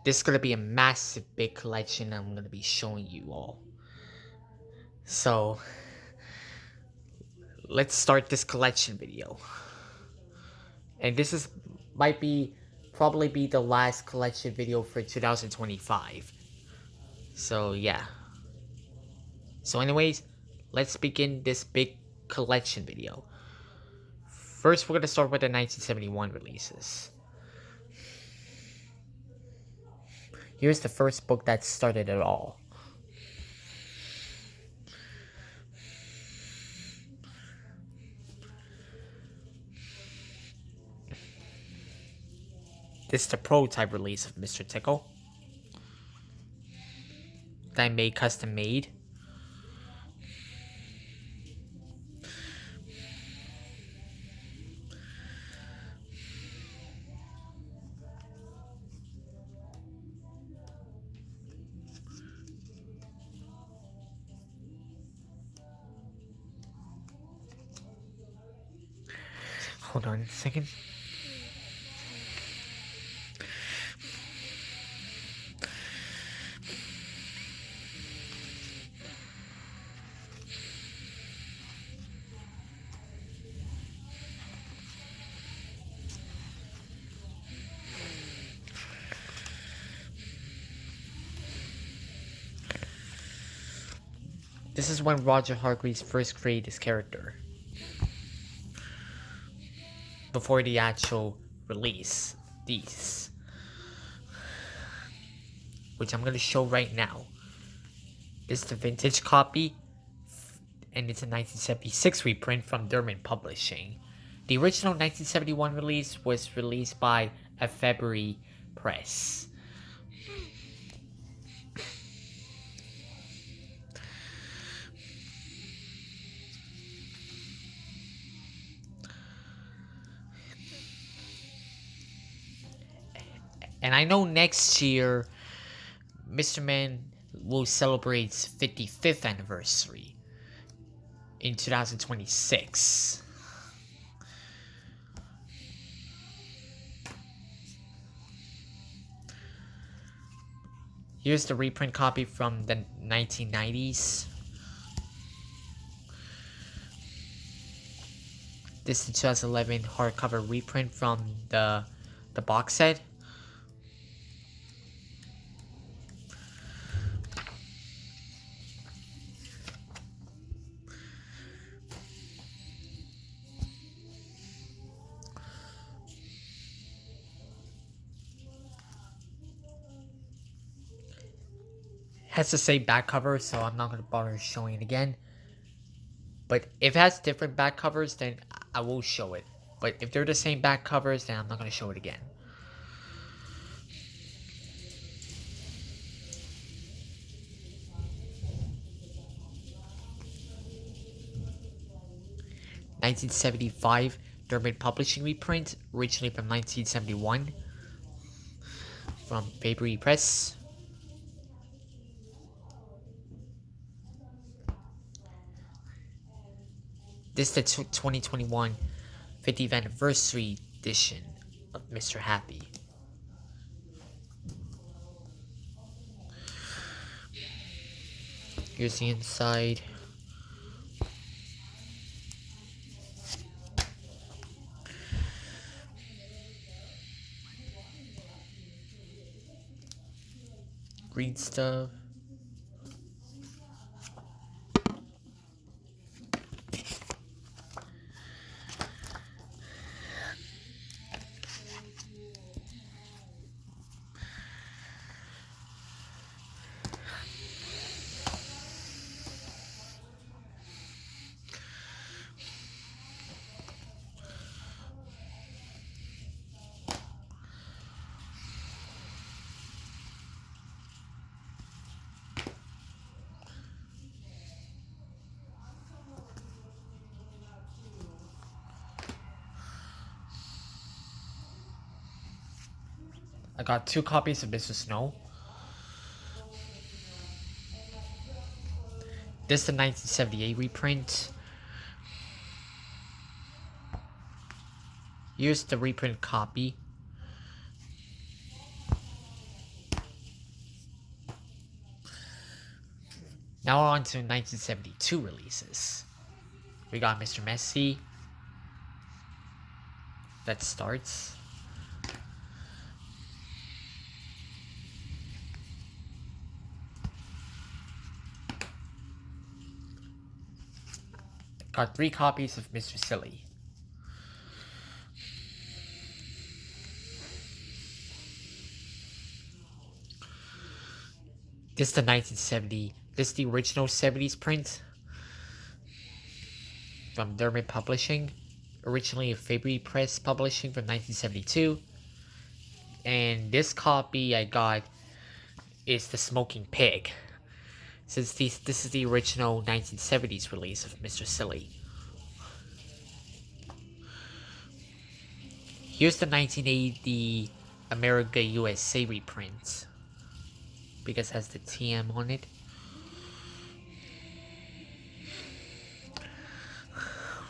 This is gonna be a massive big collection I'm gonna be showing you all. So let's start this collection video. And this is might be probably be the last collection video for 2025. So yeah. So anyways, let's begin this big collection video. First, we're gonna start with the 1971 releases. Here's the first book that started it all. This is the prototype release of Mr. Tickle that I made custom made. Hold on a second. This is when Roger Hargreaves first created his character. Before the actual release. These. Which I'm going to show right now. This is the vintage copy. And it's a 1976 reprint from Derman Publishing. The original 1971 release was released by a February Press. And I know next year, Mr. Man will celebrate its 55th anniversary in 2026. Here's the reprint copy from the 1990s. This is the 2011 hardcover reprint from the box set. Has the same back cover, so I'm not going to bother showing it again. But if it has different back covers, then I will show it. But if they're the same back covers, then I'm not going to show it again. (1975) Derman Publishing reprint, originally from 1971, from February Press. This is the 2021 50th anniversary edition of Mr. Happy. Here's the inside. Green stuff. I got 2 copies of Mr. Snow. This is the 1978 reprint. Here's the reprint copy. Now on to 1972 releases. We got Mr. Messy. That starts. Got 3 copies of Mr. Silly. This is the 1970. This is the original 70s print from Dermot Publishing. Originally a Fabry Press Publishing from 1972. And this copy I got is The Smoking Pig. Since this is the original 1970s release of Mr. Silly. Here's the 1980 America USA reprint. Because it has the TM on it.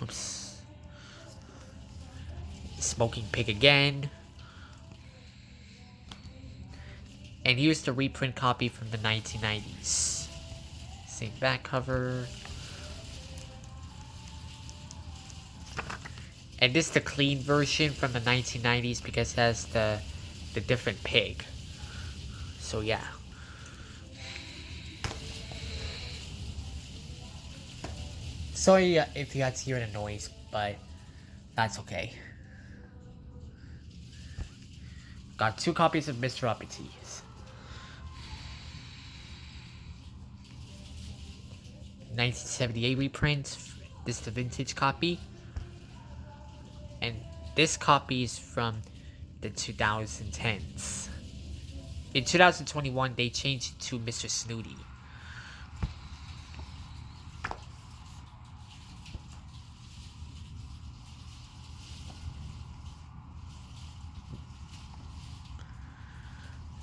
Oops. Smoking Pig again. And here's the reprint copy from the 1990s. Same back cover. And this is the clean version from the 1990s because it has the different pig. So yeah. Sorry if you had to hear the noise, but that's okay. Got 2 copies of Mr. Uppities. 1978 reprint. This is the vintage copy. And this copy is from the 2010s. In 2021, they changed it to Mr. Snooty.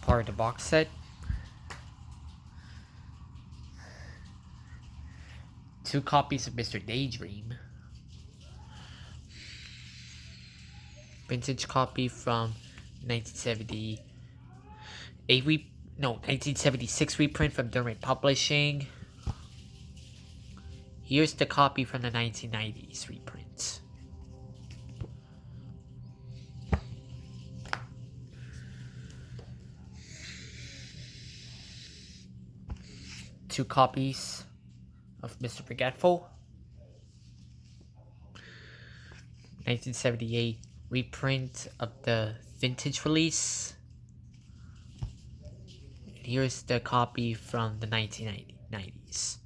Part of the box set. 2 copies of Mr. Daydream. Vintage copy from 1976 reprint from Dermot Publishing. Here's the copy from the 1990s reprint. Two copies of Mr. Forgetful. 1978 reprint of the vintage release. And here's the copy from the 1990s.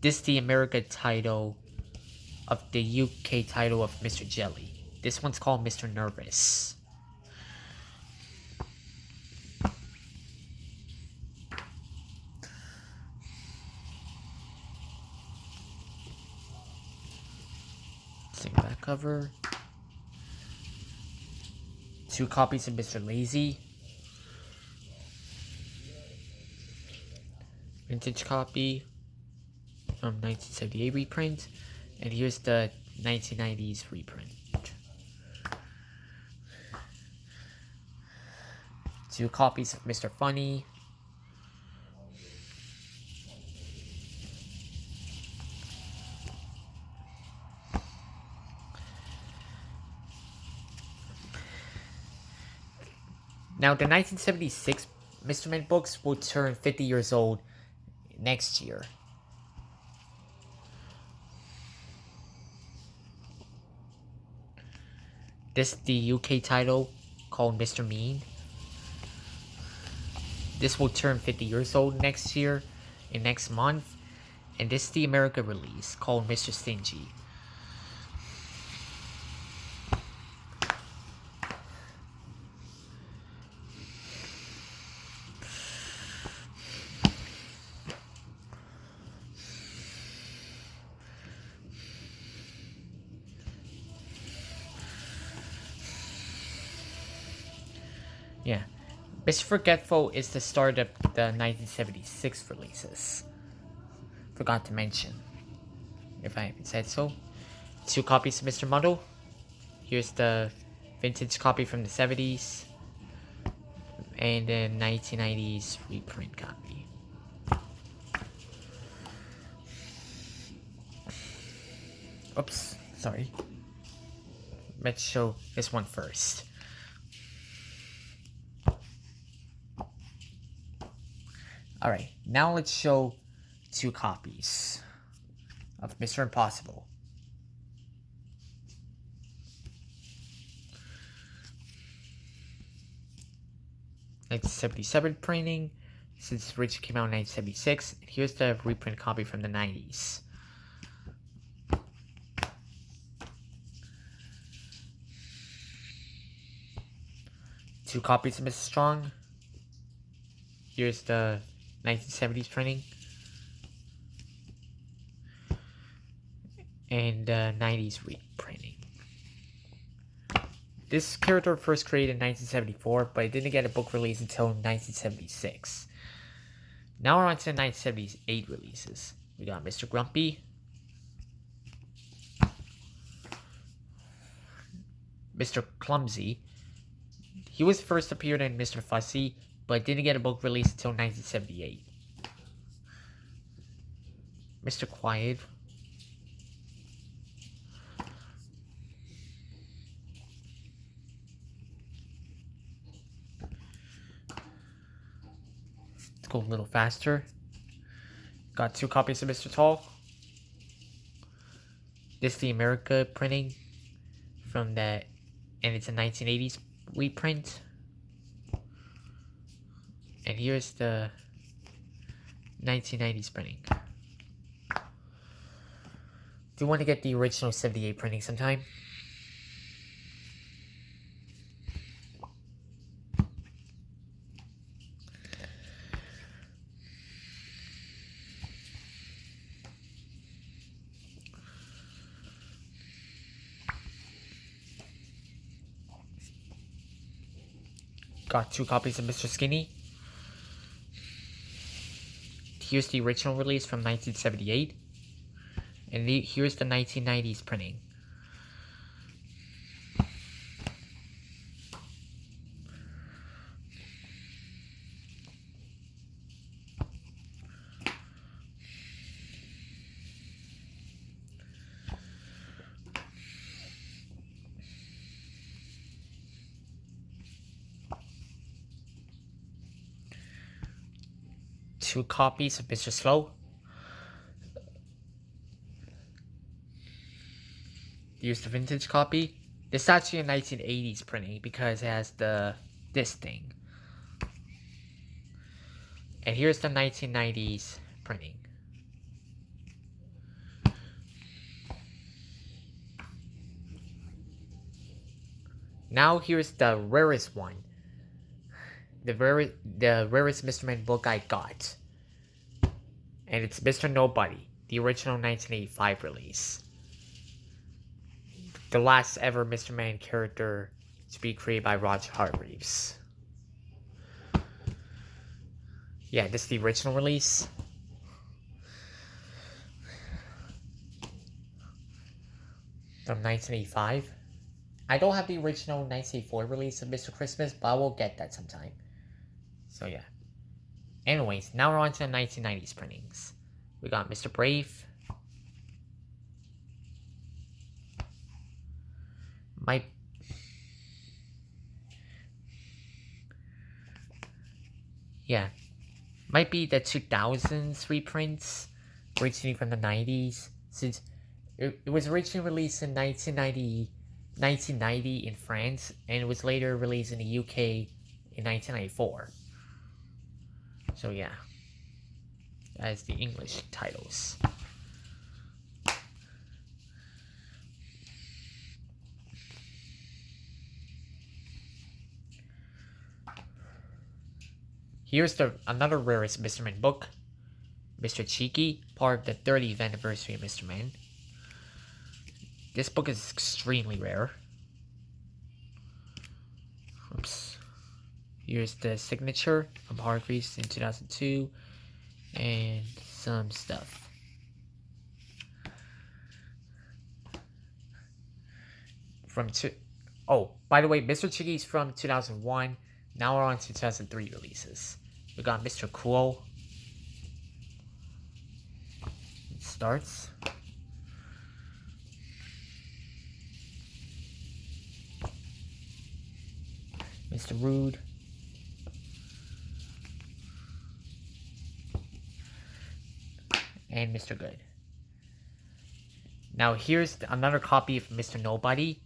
This is the America title of the UK title of Mr. Jelly. This one's called Mr. Nervous. Same back cover. 2 copies of Mr. Lazy. Vintage copy from 1978 reprint. And here's the 1990s reprint. 2 copies of Mr. Funny. Now, the 1976 Mr. Mint books will turn 50 years old next year. This is the UK title called Mr. Mean. This will turn 50 years old next year, in next month. And this is the America release called Mr. Stingy. Yeah. Mr. Forgetful is the start of the 1976 releases. Forgot to mention, if I haven't said so. 2 copies of Mr. Muddle. Here's the vintage copy from the 70s, and then 1990s reprint copy. Oops, sorry. Let's show this one first. Alright, now let's show 2 copies of Mr. Impossible. (1977) printing, since Rich came out in 1976. And here's the reprint copy from the 90s. Two copies of Mr. Strong. Here's the 1970s printing. And 90s reprinting. This character first created in 1974, but it didn't get a book release until 1976. Now we're on to the 1978 releases. We got Mr. Grumpy, Mr. Clumsy. He was first appeared in Mr. Fussy, but didn't get a book release until 1978. Mr. Quiet. Let's go a little faster. Got 2 copies of Mr. Tall. This is the America printing from that, and it's a 1980s reprint. And here's the 1990s printing. Do you want to get the original 78 printing sometime? Got 2 copies of Mr. Skinny. Here's the original release from 1978. And here's the 1990s printing. Two copies of Mr. Slow. Here's the vintage copy. This is actually a 1980s printing because it has this thing. And here's the 1990s printing. Now here's the rarest one. The rarest Mr. Man book I got. And it's Mr. Nobody, the original 1985 release. The last ever Mr. Man character to be created by Roger Hargreaves. Yeah, this is the original release. From 1985. I don't have the original 1984 release of Mr. Christmas, but I will get that sometime. So yeah. Anyways, now we're on to the 1990s printings. We got Mr. Brave. Might be the 2000s reprints, originally from the 90s, since it was originally released in 1990 in France, and it was later released in the UK in 1994. So yeah, that is the English titles. Here's another rarest Mr. Man book, Mr. Cheeky, part of the 30th anniversary of Mr. Man. This book is extremely rare. Oops. Here's the signature from Hargreaves in 2002, and some stuff. Oh, by the way, Mr. Chiggy's from 2001. Now we're on to 2003 releases. We got Mr. Cool. It starts. Mr. Rude. And Mr. Good. Now here's another copy of Mr. Nobody.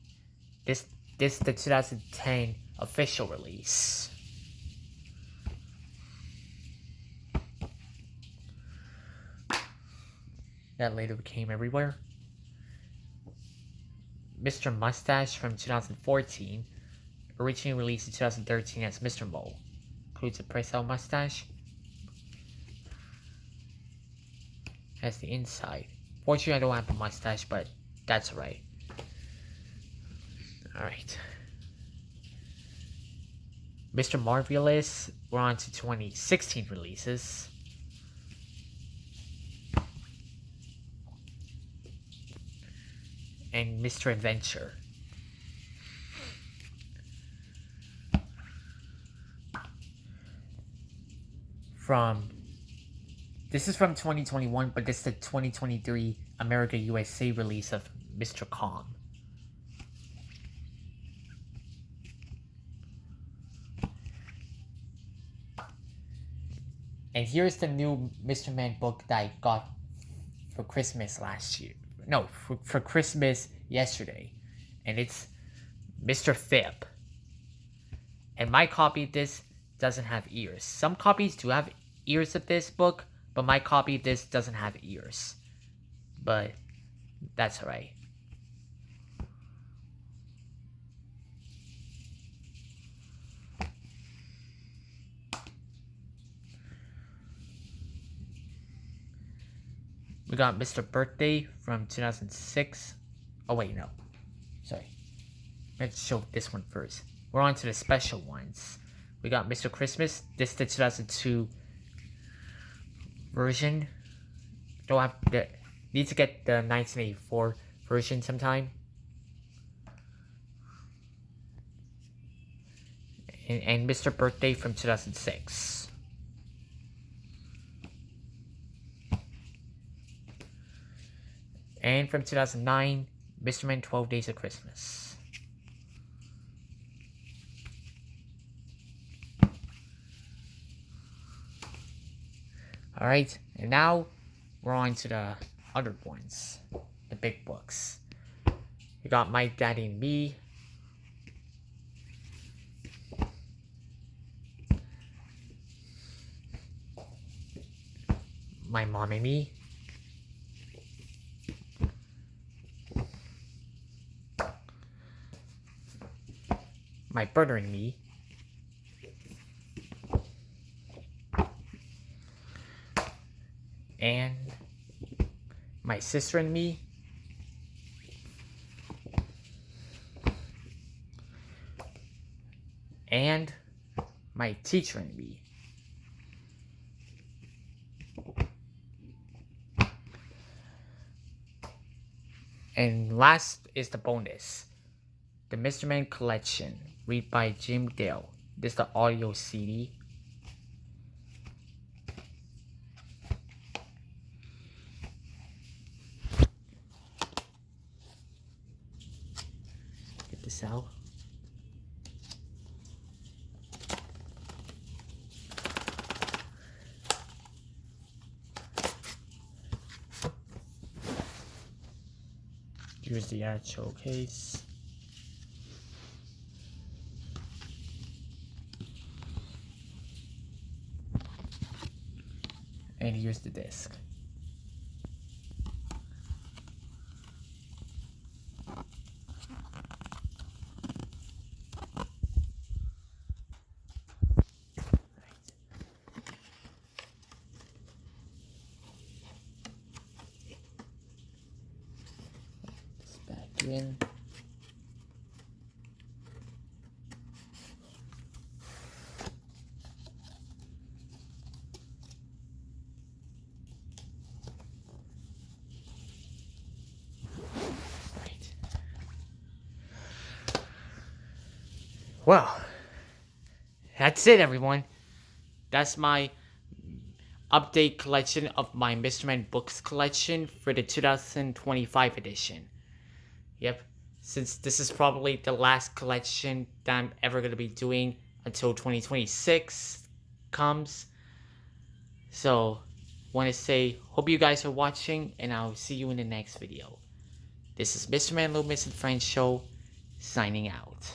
This is the 2010 official release. That later became everywhere. Mr. Mustache from 2014. Originally released in 2013 as Mr. Mole. Includes a press-out mustache. Has the inside. Fortunately, I don't have a mustache, but that's alright. Alright. Mr. Marvelous, we're on to 2016 releases. And Mr. Adventure. This is from 2021, but this is the 2023 America USA release of Mr. Calm. And here's the new Mr. Man book that I got for Christmas last year. No, for Christmas yesterday. And it's Mr. Fib. And my copy of this doesn't have ears. Some copies do have ears of this book, but my copy of this doesn't have ears. But that's alright. We got Mr. Birthday from 2006. Oh wait, no. Sorry. Let's show this one first. We're on to the special ones. We got Mr. Christmas. This is the 2002 version. Don't have the need to get the 1984 version sometime. And Mr. Birthday from 2006. And from 2009, Mr. Man 12 Days of Christmas. Alright, and now we're on to the other ones, the big books. We got My Daddy and Me. My Mom and Me. My Brother and Me. And My Sister and Me. And My Teacher and Me. And last is the bonus. The Mr. Man Collection. Read by Jim Dale. This is the audio CD. Get this out. Here's the actual case. And here's the disc. This back in. Well, that's it, everyone. That's my update collection of my Mr. Man books collection for the 2025 edition. Yep, since this is probably the last collection that I'm ever going to be doing until 2026 comes. So, want to say, hope you guys are watching, and I'll see you in the next video. This is Mr. Man Loomis and Friends Show, signing out.